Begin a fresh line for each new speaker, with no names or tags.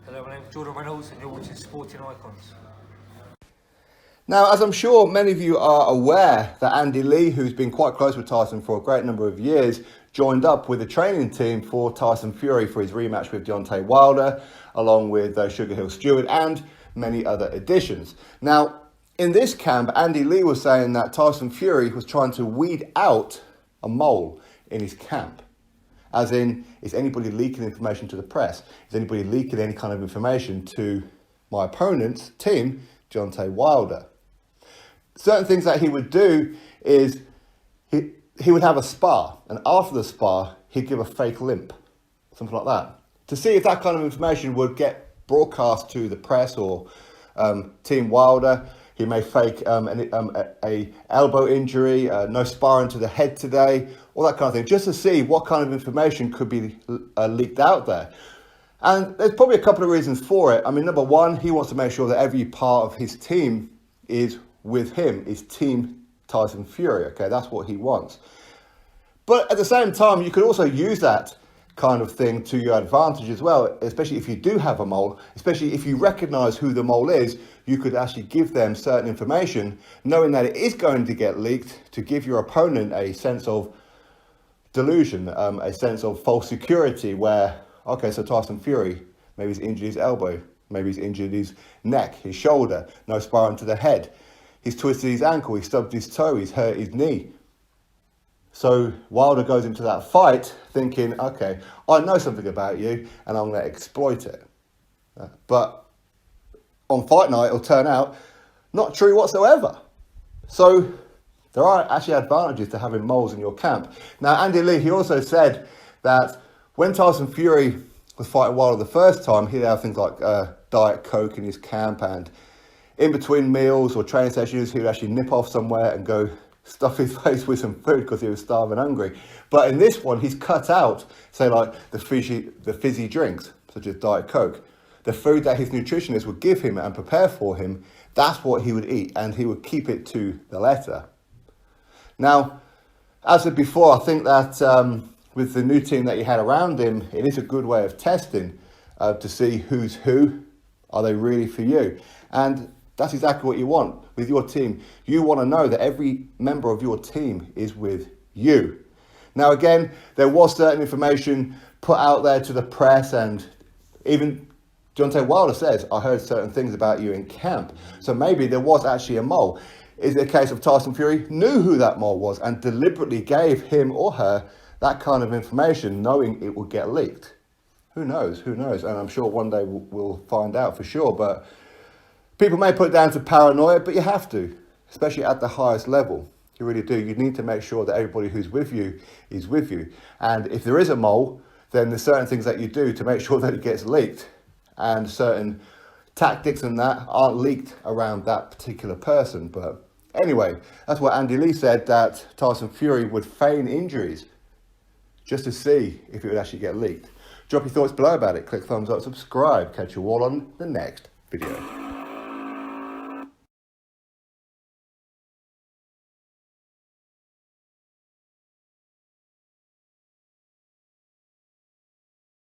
Hello, my name is Jordan Reynolds and you're watching Sporting Icons.
Now, as I'm sure many of you are aware, that Andy Lee, who's been quite close with Tyson for a great number of years, joined up with the training team for Tyson Fury for his rematch with Deontay Wilder, along with Sugar Hill Stewart and many other additions. Now, in this camp, Andy Lee was saying that Tyson Fury was trying to weed out a mole in his camp. As in, is anybody leaking information to the press? Is anybody leaking any kind of information to my opponent's team, Deontay Wilder? Certain things that he would do is he would have a spar, and after the spar, he'd give a fake limp, something like that, to see if that kind of information would get broadcast to the press or Team Wilder. He may fake a elbow injury, no sparring to the head today, all that kind of thing, just to see what kind of information could be leaked out there. And there's probably a couple of reasons for it. I mean, number one, he wants to make sure that every part of his team is with him, is Team Tyson Fury. Okay, that's what he wants. But at the same time, you could also use that kind of thing to your advantage as well, especially if you do have a mole, especially if you recognize who the mole is. You could actually give them certain information, knowing that it is going to get leaked, to give your opponent a sense of delusion, a sense of false security where, okay, so Tyson Fury, maybe he's injured his elbow, maybe he's injured his neck, his shoulder, no sparring to the head. He's twisted his ankle, he stubbed his toe, he's hurt his knee. So Wilder goes into that fight thinking, okay, I know something about you and I'm going to exploit it. But on fight night, it'll turn out not true whatsoever. So there are actually advantages to having moles in your camp. Now, Andy Lee, he also said that when Tyson Fury was fighting Wilder the first time, he'd have things like Diet Coke in his camp, and in between meals or training sessions, he would actually nip off somewhere and go stuff his face with some food because he was starving hungry. But in this one, he's cut out, say, like the fizzy drinks, such as Diet Coke. The food that his nutritionist would give him and prepare for him, that's what he would eat, and he would keep it to the letter. Now, as I said before, I think that with the new team that you had around him, it is a good way of testing to see who's who. Are they really for you? And that's exactly what you want with your team. You want to know that every member of your team is with you. Now, again, there was certain information put out there to the press, and even Deontay Wilder says, I heard certain things about you in camp. So maybe there was actually a mole. Is it a case of Tyson Fury knew who that mole was and deliberately gave him or her that kind of information, knowing it would get leaked? Who knows? Who knows? And I'm sure one day we'll find out for sure. But people may put it down to paranoia, but you have to, especially at the highest level. You really do. You need to make sure that everybody who's with you is with you. And if there is a mole, then there's certain things that you do to make sure that it gets leaked. And certain tactics and that aren't leaked around that particular person. But anyway, that's what Andy Lee said, that Tyson Fury would feign injuries just to see if it would actually get leaked. Drop your thoughts below about it. Click thumbs up, subscribe. Catch you all on the next video.